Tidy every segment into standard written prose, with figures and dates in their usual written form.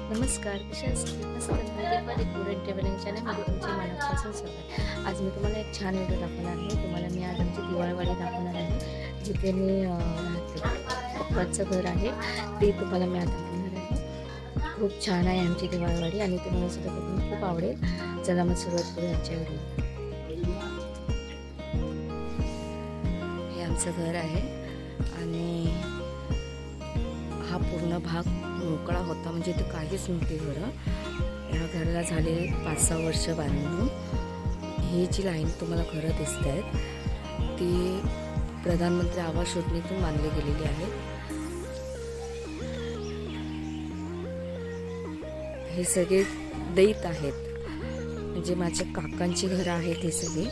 नमस्कार, कशा restaurant travelling चॅनलमध्ये तुमचे मनापासून स्वागत. आज मी तुम्हाला एक छान व्हिडिओ दाखवणार आहे. तुम्हाला मी आज आमची दिवाळवाडी दाखवणार आहे, जिथे मी राहते. पप्पाचं घर आहे ते तुम्हाला मी आज दाखवणार आहे. खूप छान आहे आमची दिवाळवाडी आणि ते मला सुद्धा बघून खूप आवडेल. चला मग सुरुवात करू आजच्या व्हिडिओला. हे आमचं घर आहे आणि हा पूर्ण भाग मोकळा होता, म्हणजे ते काहीच नव्हते घरं. या घराला झाले 5-6 वर्ष बांधून. ही जी लाईन तुम्हाला घरं दिसत आहेत ती प्रधानमंत्री आवास योजनेतून बांधली गेलेली आहे. हे सगळे दैत आहेत, म्हणजे माझ्या काकांची घरं आहेत हे सगळे.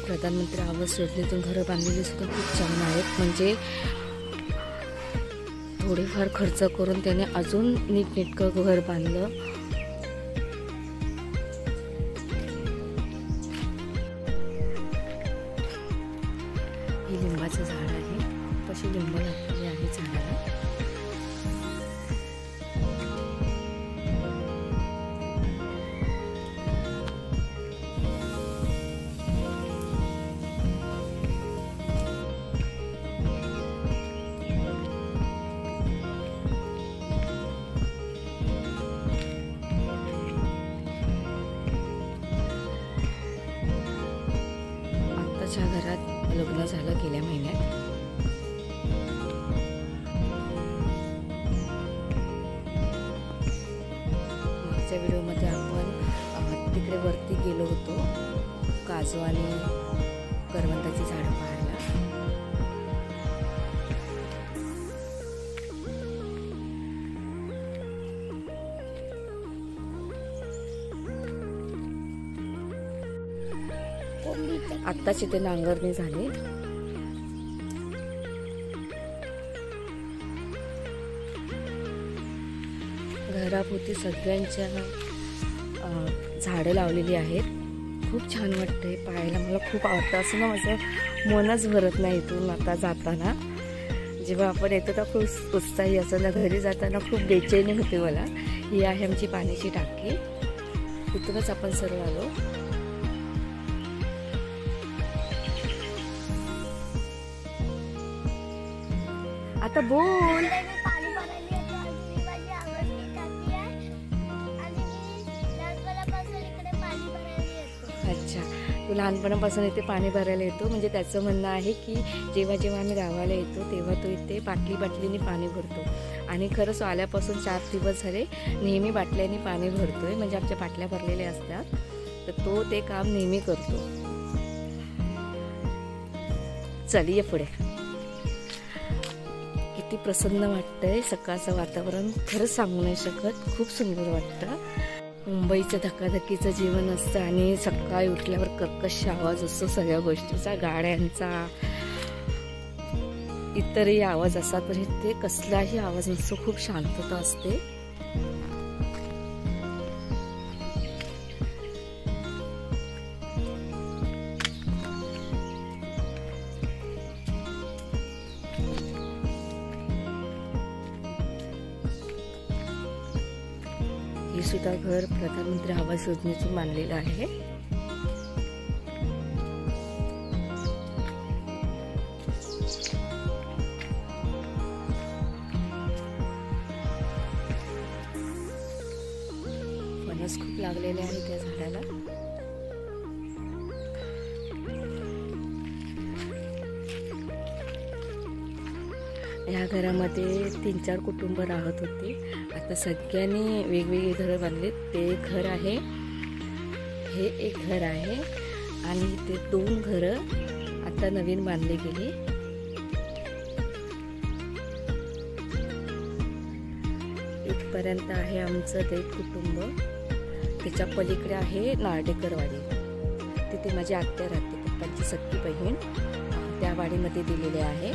प्रधानमंत्री आवास योजनेतून घरं बांधलेली सुद्धा खूप छान आहेत. म्हणजे थोडेफार खर्च करून त्याने अजून नीटनेटकं घर बांधलं. हे लिंबाचं झाड आहे, तशी लिंब लागलेली आहे झाडाला. च्या घरात लग्न झालं गेल्या महिन्यात. मागच्या व्हिडिओमध्ये आपण तिकडे वरती गेलो होतो काजू आणि करवंदाची झाडं पाहायला. आत्ताच इथे नांगरणी झाली. घराभोवती सगळ्यांच्या झाडं लावलेली आहेत. खूप छान वाटतंय पाहायला, मला खूप आवडतं. असं ना माझं मनच भरत नाही इथून आता जाताना. जेव्हा आपण येतो तर खूप उत्साही असं ना, घरी जाताना खूप बेचैनी होते मला. ही आहे आमची पाण्याची टाकी. इथूनच आपण सरळ आलो. आता बोल. अच्छा, तू लहानपणापासून इथे पाणी भरायला येतो. म्हणजे त्याचं म्हणणं आहे की जेव्हा जेव्हा आम्ही गावाला येतो तेव्हा तो इथे बाटलीने पाणी भरतो. आणि खरंच आल्यापासून 4 दिवस झाले नेहमी बाटल्याने पाणी भरतोय. म्हणजे आमच्या बाटल्या भरलेल्या असतात, तर तो ते काम नेहमी करतो. चल ये पुढे. किती प्रसन्न वाटतंय. सकाळचं वातावरण खरंच सांगू नाही शकत, खूप सुंदर वाटतं. मुंबईचं धकाधकीचं जीवन असतं आणि सकाळी उठल्यावर कर्कश आवाज असतो सगळ्या गोष्टीचा, गाड्यांचा, इतरही आवाज असतात. पण इथे कसलाही आवाज नसतो, खूप शांतता असते. हे सुद्धा घर प्रधानमंत्री आवास योजनेतून बांधलेलं आहे. फणस खूप लागलेले आहे त्या झाडाला. या घरामध्ये 3-4 कुटुंब राहत होते. आता सगळ्यांनी वेगवेगळी घरं बांधलीत. ते एक घर आहे, हे एक घर आहे आणि ते 2 घरं आता नवीन बांधली गेली. इथपर्यंत आहे आमचं ते कुटुंब. त्याच्या पलीकडे आहे नार्डेकरवाडी. तिथे माझी आत्या राहते, पप्पांची सख्खी बहीण. त्या वाडीमध्ये दिलेले आहे.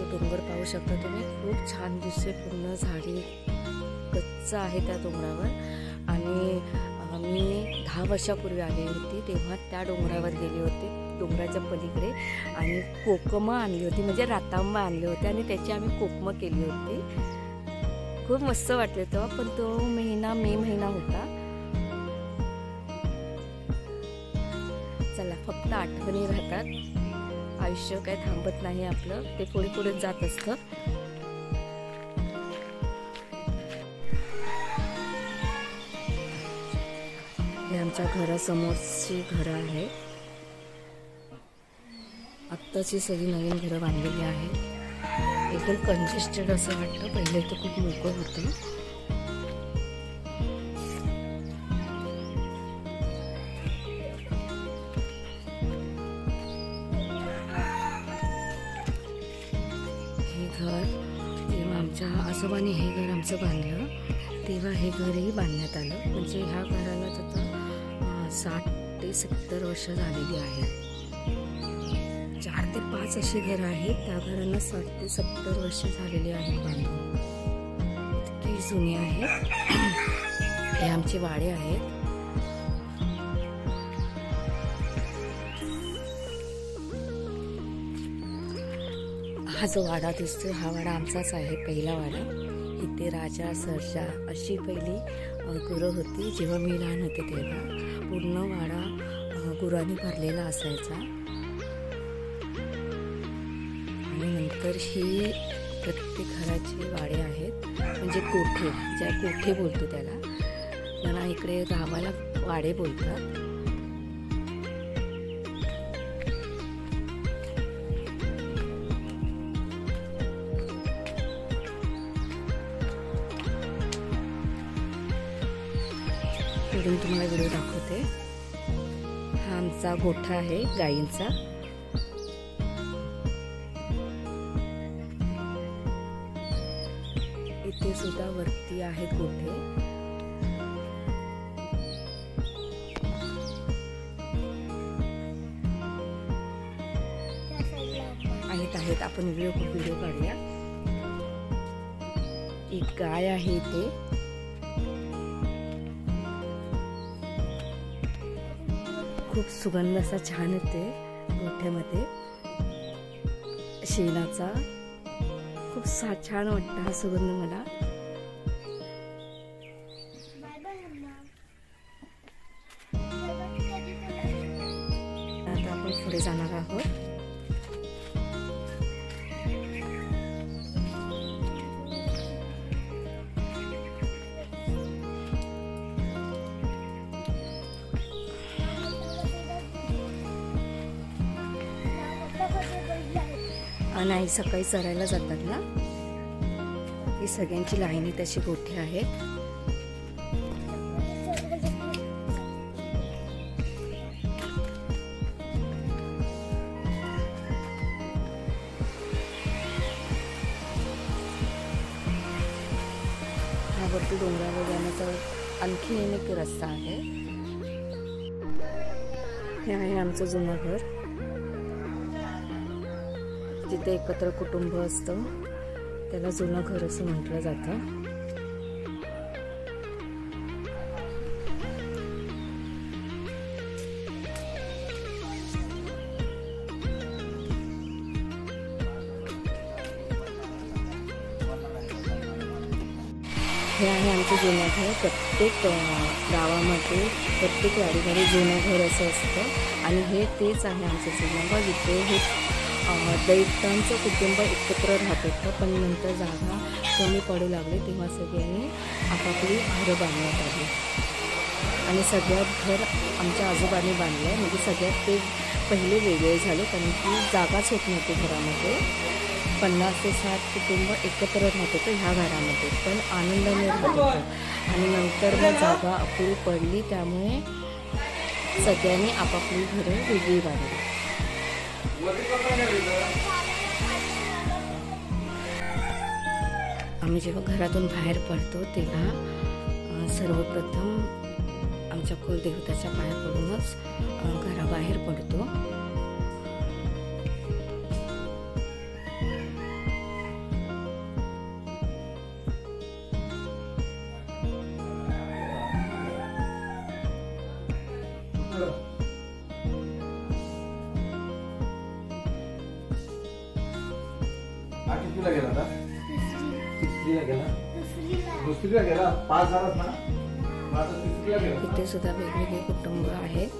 डोंगर पाहू शकता तुम्ही, खूप छान दिसते. पूर्ण झाडी कच्चा आहे त्या डोंगरावर आणि वर्षापूर्वी आली होती, तेव्हा त्या डोंगरावर गेली होती, डोंगराच्या पलीकडे, आणि कोकमं आणली होती, म्हणजे रातांबा आणले होते आणि त्याची आम्ही कोकमं केली होती. खूप मस्त वाटले तेव्हा, पण तो महिना मे महिना होता. चला, फक्त आठवणी राहतात, आयुष्य काय थांबत नाही आपलं, ते पुढे पुढे जात असतं. हे आमच्या घरासमोरची घरं आहे. आत्ताची सगळी नवीन घरं बांधलेली आहेत. एकदम कंजेस्टेड असं वाटतं, पहिले तर खूप मोकळं होतं. हे घर जेव्हा आमच्या आजोबांनी हे घर आमचं बांधलं तेव्हा हे घरही बांधण्यात आलं. म्हणजे ह्या घराला आता 60 ते 70 वर्ष झालेली आहेत. 4 ते 5 अशी घरं आहेत, त्या घरांना 60 ते 70 वर्ष झालेली आहेत बांधून. इतकी जुनी आहेत. हे आमचे वाडे आहेत. हा जो वाडा दिसतोय हा वाडा आमचाच आहे, पहिला वाडा. इथे राजा सर्जा अशी पहिली गुरं होती. जेव्हा मी लहान होते तेव्हा पूर्ण वाडा गुरांनी भरलेला असायचा. आणि नंतर ही प्रत्येक घराचे वाडे आहेत, म्हणजे कोठे, ज्या कोठे बोलतो त्याला, पण इकडे गावाला वाडे बोलतात. पुढून तुम्हाला व्हिडिओ दाखवते. हा आमचा गोठा आहे गाईंचा. इथे सुद्धा वरती आहेत गोठे. आहेत आपण व्हिडिओ काढूया. एक गाय आहे इथे. खूप सुगंध असा छान येते गोठ्यामध्ये शेणाचा. खूप छान वाटतं हा सुगंध मला. आता आपण पुढे जाणार आहोत. आणि सकाळी चरायला जातात ना, ही सगळ्यांची लाईनी तशी गोठे आहेत. हा वरती डोंगरावर जाण्याचा आणखी एक रस्ता आहे. हे आहे आमचं जुनं घर, जिथे एकत्र कुटुंब असतं, त्याला जुनं घर असं म्हटलं जातं. हे आहे आमचं जुनं घर. प्रत्येक गावामध्ये प्रत्येक वाडीमध्ये जुनं घर असं असतं. आणि हे तेच आहे आमचं जुनं घर, जिथे हे दैवतांचं कुटुंब एकत्र राहत होतं. पण नंतर जागा कमी पडू लागली तेव्हा सगळ्यांनी आपापली घरं बांधण्यात आली. आणि सगळ्यात घर आमच्या आजोबांनी बांधलं. म्हणजे सगळ्यात ते पहिले वेगळे झाले, कारण की जागाच होत नव्हती घरामध्ये. 50 ते 60 कुटुंब एकत्र राहत होतं ह्या घरामध्ये, पण आनंदाने राहत होतं. आणि नंतर मग जागा अपुरी पडली, त्यामुळे सगळ्यांनी आपापली घरं वेगळी बांधली. आम्ही जेव्हा घरातून बाहेर पडतो तेव्हा सर्वप्रथम आमच्या कुलदेवताच्या पाया पडूनच घराबाहेर पडतो. कितीला गेला आता? तिसरीला गेला. दुसरीला गेला. पास झालास ना? माझा तिसरीला गेला. इथे सुद्धा वेगवेगळे कुटुंब आहेत.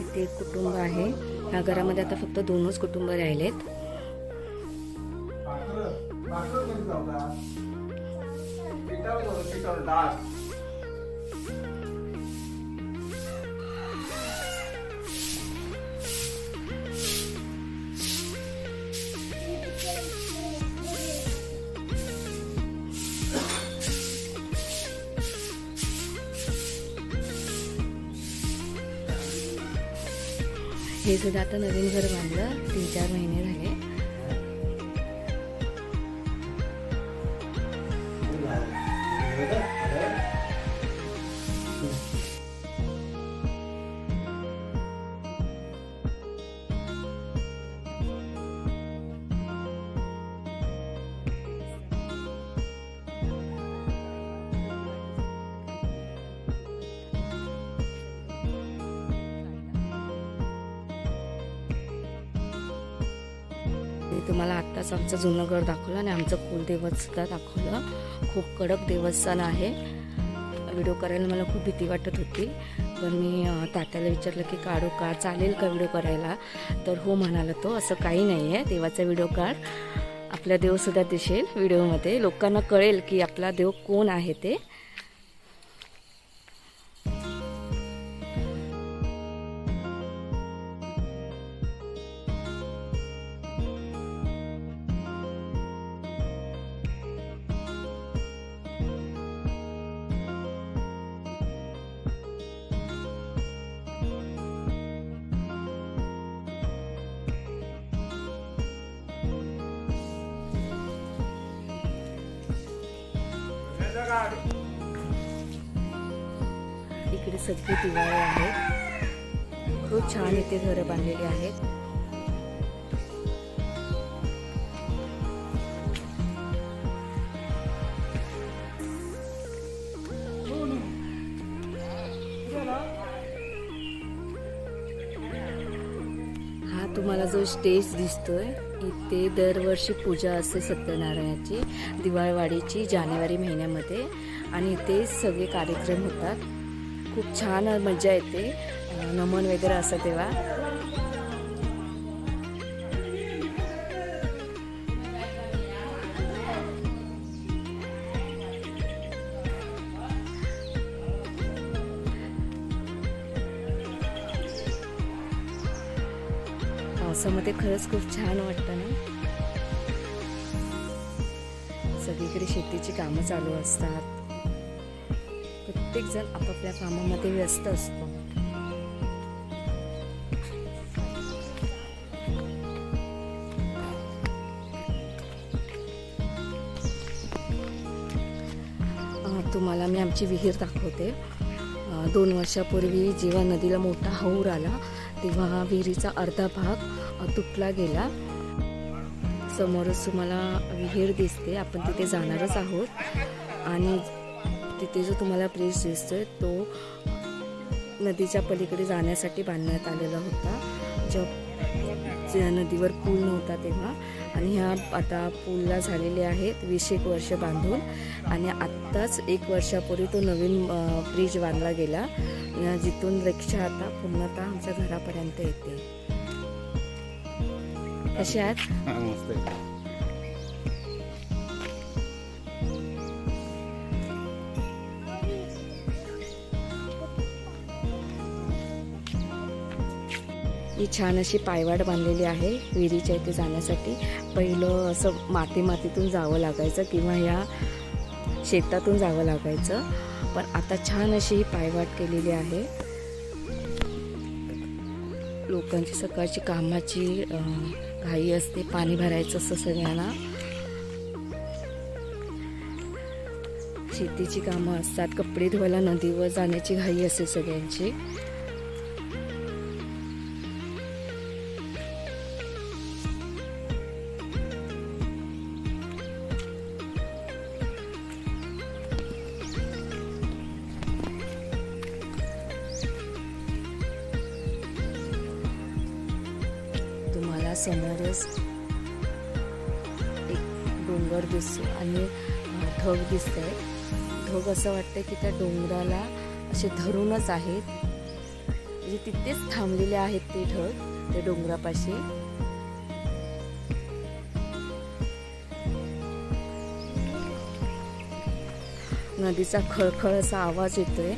इथे एक कुटुंब आहे. या घरामध्ये आता फक्त 2च कुटुंब राहिलेत. हे सुद्धा आता नवीन घर बांधलं. 3-4 महिने झाले. तुम्हाला आत्ताच आमचं जुनं घर दाखवलं आणि आमचं कुलदैवत सुद्धा दाखवलं. खूप कडक देवस्थान आहे. व्हिडिओ करायला मला खूप भीती वाटत होती, पण मी तात्याला विचारलं की काढू का, चालेल का व्हिडिओ करायला, तर हो म्हणाला तो. असं काही नाही आहे, देवाचा व्हिडिओ काढ, आपला देव सुद्धा दिसेल व्हिडिओमध्ये, लोकांना कळेल की आपला देव कोण आहे ते. इकडे सगळे दिवाळे आहेत. खूप छान इथे घरं बांधलेली आहेत. हा तुम्हाला जो स्टेज दिसतोय, इथे दरवर्षी पूजा असते सत्यनारायणाची, दिवाळवाडीची, जानेवारी महिन्यामध्ये, आणि इथे सगळे कार्यक्रम होतात. खूप छान मजा येते. नमन वगैरे असं तेव्हा. पावसामध्ये खरंच खूप छान वाटतं ना. सगळीकडे शेतीची कामं चालू असतात. प्रत्येक जण आपापल्या कामामध्ये व्यस्त असतो. तुम्हाला मी आमची विहीर दाखवते. 2 वर्षापूर्वी जेव्हा नदीला मोठा हौर आला, तेव्हा विहिरीचा अर्धा भाग तुटला गेला. समोरच तुम्हाला विहीर दिसते. आपण तिथे जाणारच आहोत. आणि तिथे जो तुम्हाला ब्रिज दिसतोय, तो नदीच्या पलीकडे जाण्यासाठी बांधण्यात आलेला होता. जेव्हा नदीवर पूल नव्हता तेव्हा. आणि ह्या आता पूलला झालेले आहेत 20 वर्ष बांधून. आणि आत्ताच 1 वर्षापूर्वी तो नवीन ब्रिज बांधला गेला, जिथून रिक्षा आता पूर्णतः आमच्या घरापर्यंत येते. कशा आहात? ही छान अशी पायवाट बांधलेली आहे विहिरीच्या इथे जाण्यासाठी. पहिलं असं मातीतून जावं लागायचं किंवा या शेतातून जावं लागायचं, पण आता छान अशी ही पायवाट केलेली आहे. लोकांची सकाळची कामाची घाई असते, पाणी भरायचं असतं सगळ्यांना, शेतीची कामं असतात, कपडे धुवायला नदीवर जाण्याची घाई असते सगळ्यांची. समोरच एक डोंगर दिसतो आणि ढग दिसत आहे. ढग असं वाटतं की त्या डोंगराला असे धरूनच आहेत, म्हणजे तिथेच थांबलेले आहेत ते ढग त्या डोंगरापाशी. नदीचा खळखळ असा आवाज येतोय.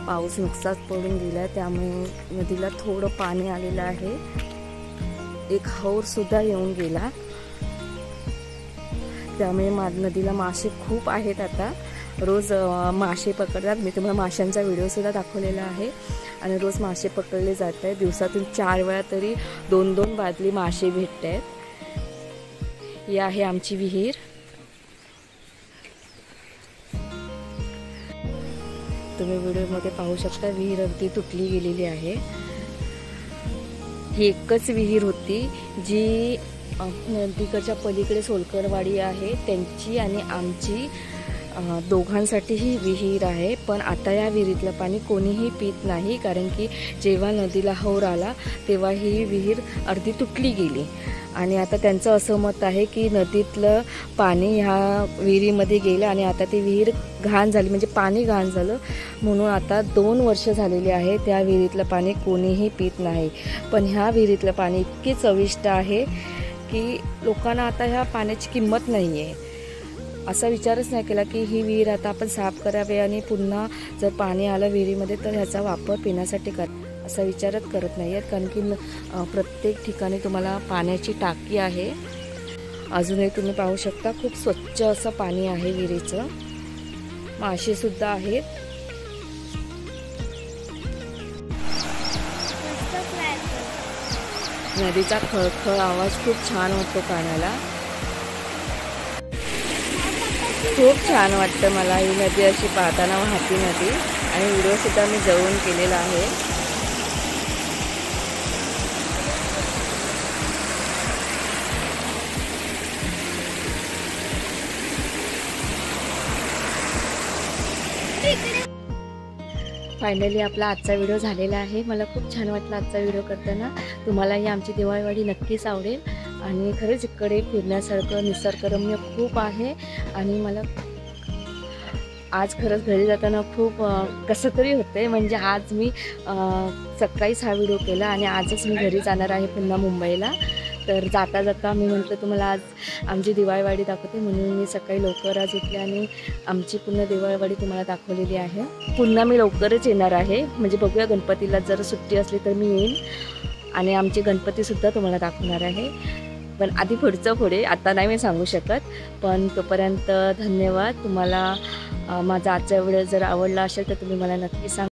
पाऊस नुकताच पडून गेला त्यामुळे नदीला थोडं पाणी आलेलं आहे. एक हौर सुद्धा येऊन गेला त्यामुळे नदीला मासे खूप आहेत. आता रोज मासे पकडतात. मी तुम्हाला माशांचा व्हिडिओ सुद्धा दाखवलेला आहे आणि रोज मासे पकडले जात आहेत. दिवसातून 4 वेळा तरी 2-2 बादली मासे भेटत आहेत. ही आहे आमची विहीर. तुम्ही व्हिडिओमध्ये पाहू शकता विहीर अगदी तुटली गेलेली आहे. ही एकच विहीर होती जी नदीकडच्या पलीकडे सोलकरवाडी आहे त्यांची आणि आमची दोघांसाठी ही विहीर आहे. पण आता या विहिरीतलं पाणी कोणीही पित नाही, कारण की जेव्हा नदीला हौर आला तेव्हा ही विहीर अर्धी तुटली गेली. आणि आता त्यांचं असं मत आहे की नदीतलं पाणी ह्या विहिरीमध्ये गेलं आणि आता ती विहीर घाण झाली, म्हणजे पाणी घाण झालं. म्हणून आता 2 वर्ष झालेली आहे त्या विहिरीतलं पाणी कोणीही पित नाही. पण ह्या विहिरीतलं पाणी इतके चविष्ट आहे की लोकांना आता ह्या पाण्याची किंमत नाही आहे. असा विचारच नाही केला की ही विहीर आता आपण साफ करावी आणि पुन्हा जर पाणी आलं विहिरीमध्ये तर ह्याचा वापर पिण्यासाठी असा विचारच करत नाही आहेत. कारण की प्रत्येक ठिकाणी तुम्हाला पाण्याची टाकी आहे. अजूनही तुम्ही पाहू शकता खूप स्वच्छ असं पाणी आहे विहिरीचं. मासे सुद्धा आहेत. नदीचा खळखळ आवाज खूप छान वाटतो कानाला. खूप छान वाटतं मला ही नदी अशी पाहताना, वाहती नदी. आणि व्हिडिओ सुद्धा मी जवळून केलेला आहे. फायनली आपला आजचा व्हिडिओ झालेला आहे. मला खूप छान वाटलं आजचा व्हिडिओ करताना. तुम्हालाही आमची दिवाळवाडी नक्कीच आवडेल. आणि खरंच इकडे फिरण्यासारखं निसर्गरम्य खूप आहे. आणि मला आज खरंच घरी जाताना खूप कसं तरी होतंय. म्हणजे आज मी सकाळीच हा व्हिडिओ केला आणि आजच मी घरी जाणार आहे पुन्हा मुंबईला. तर जाता जाता मी म्हटलं तुम्हाला आज आमची दिवाळवाडी दाखवते, म्हणून मी सकाळी लवकर आज उठले आणि आमची पूर्ण दिवाळवाडी तुम्हाला दाखवलेली आहे. पुन्हा मी लवकरच येणार आहे, म्हणजे बघूया गणपतीला जर सुट्टी असली तर मी येईन आणि आमचे गणपतीसुद्धा तुम्हाला दाखवणार आहे. पण आधी पुढे आता नाही मी सांगू शकत. पण तोपर्यंत धन्यवाद. तुम्हाला माझा आजचा व्हिडिओ जर आवडला असेल तर तुम्ही मला नक्की सांगा.